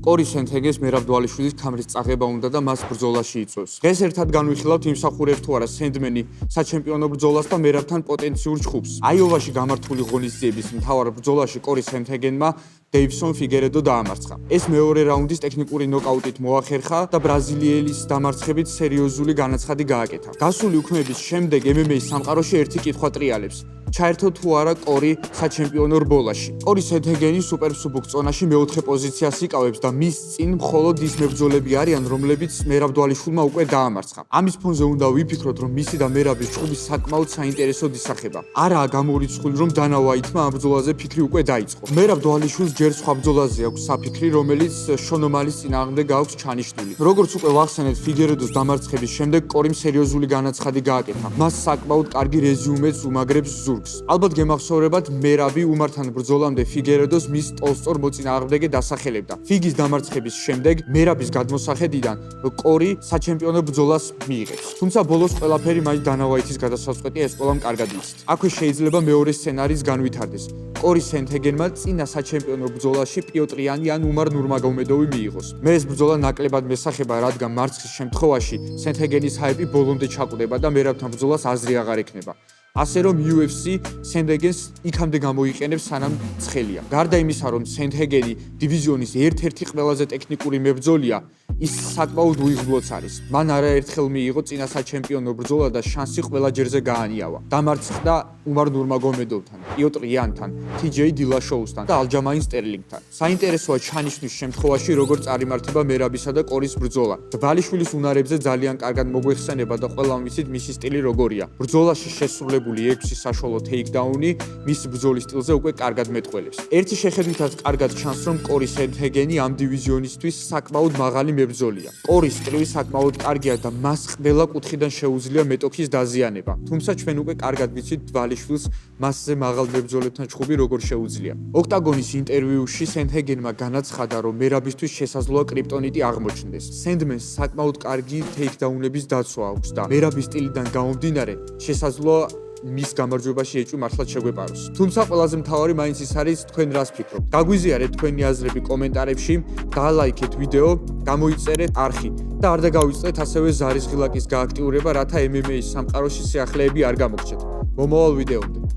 კორი სენთეგენს მერაბ დვალიშვილის ქამრის წაღება უნდა და მას ბრძოლაში იწვევს. დღეს ერთად განვიხილავთ იმსახურებს თუ არა სენდმენი საჩემპიონო ბრძოლას და მერაბთან პოტენციურ ჩხუბს. აიოვაში გამართული ღონისძიების მთავარ ბრძოლაში კორი სენთეგენმა დეივსონ ფიგერედო დაამარცხა. ეს მეორე რაუნდის ტექნიკური ნოკაუტით მოახერხა და ბრაზილიელის დამარცხებით სერიოზული განაცხადი გააკეთა. გასული უქმეების შემდეგ MMA-ის სამყაროში ერთი კითხვა ტრიალებს. ჩაერთო თუ არა კორი საჩემპიონო რბოლაში. კორი სენთეგენი სუპერსუბუქ წონაში მეოთხე პოზიციას იკავებს და მის წინ მხოლოდ ის მებრძოლები არიან, რომლებიც მერაბ დვალიშვილმა უკვე დაამარცხა. ამის ფონზე უნდა ვიფიქროთ, რომ მისი და მერაბის ჩხუბი საკმაოდ საინტერესოდ ისახება. არაა გამორიცხული, რომ დანა ვაითმა ამ ბრძოლაზე ფიქრი უკვე დაიწყო. მერაბ დვალიშვილს ჯერ სხვა ბრძოლაზე აქვს საფიქრი, რომელიც შონომალის წინააღმდეგ აქვს ჩანიშნული. როგორც უკვე ვახსენეთ, ფიგერედოს დამარცხების შემდეგ კორიმ სერიოზული განაცხადი გააკეთა. მას საკმაოდ კარგი რეზიუმეც უმაგრებს ზურგს. ალბათ გემახსოვრებათ, მერაბი უმართან ბრძოლამდე ფიგერედოს მის ტოლსტორ მოწინააღმდეგე დასახელებდა. ფიგის დამარცხების შემდეგ მერაბის გადმოსახედიდან კორი საჩემპიონო ბრძოლას მიიღებს. თუმცა ბოლოს ყველაფერი მაინც დანა ვაითის გადასაწყვეტია, ეს ყველამ კარგად იცით. აქვე შეიძლება მეორე სცენარის განვითარდეს. კორი სენთეგენმა წინა საჩემპიონო ბრძოლაში პიოტრიანი ან უმარ ნურმაგომედოვი მიიღოს. მე ეს ბრძოლა ნაკლებად მესახება, რადგან მარცხის შემთხვევაში სენთეგენის ჰაიპი ბოლომდე ჩაკვდება და მერაბთან ბრძოლას აზრი აღარ ექნება. ასე რომ UFC სენთეგენს იქამდე გამოიყენებს, სანამ ცხელია. გარდა იმისა, რომ სენთეგენი დივიზიონის ერთ-ერთი ყველაზე ტექნიკური მებრძოლია, ის საკმაოდ უიღბლოც არის. მან არაერთხელ მიიღო წინა საჩემპიონო ბრძოლა და შანსი ყველა ჯერზე გაანიავა. დამარცხდა უმარ ნურმაგომედოვთან, პიოტრ იანთან, TJ დილაშოუსთან და ალჯამაინ სტერლინგთან. საინტერესოა ჩანიშნვის შემთხვევაში, როგორ წარიმართება მერაბისა და კორის ბრძოლა. დვალიშვილის უნარებზე ძალიან კარგად მოგვეხსენება და ყველამ ვიცით მისი სტილი როგორია. ბრძოლაში შესრულებული 6 საშუალო ტეიქდაუნი მის ბრძოლის სტილზე უკვე კარგად მეტყველებს. ერთი შეხედვითაც კარგად ჩანს, რომ კორი სენთეგენი ამ დივიზიონისთვის საკმაოდ მაღალი მებრძოლია. კორის კრივი საკმაოდ კარგია და მას ყველა კუთხიდან შეუძლია მეტოქის დაზიანება. თუმცა ჩვენ უკვე კარგად ვიცით დვალიშვილს მასზე მაღალ მებრძოლებთან ჩხუბი როგორ შეუძლია. ოქტაგონის ინტერვიუში სენთეგენმა განაცხადა, რომ მერაბისთვის შესაძლოა კრიპტონიტი აღმოჩნდეს. სენდმენს საკმაოდ კარგი ტეიქდაუნების დაცვა აქვს და მერაბის სტილიდან გამომდინარე, შესაძლოა მის გამარჯვებაში ეჭვი მართლაც შეგვეპაროს. თუმცა ყველაზე მთავარი მაინც ის არის, თქვენ რას ფიქრობთ. გაგვიზიარეთ თქვენი აზრები კომენტარებში, დალაიქეთ ვიდეო, გამოიწერეთ არხი და არ დაგავიწყდეთ ასევე ზარის ღილაკის გააქტიურება, რათა MMA-ის სამყაროში სიახლეები არ გამოგჩეთ. მომავალ ვიდეომდე.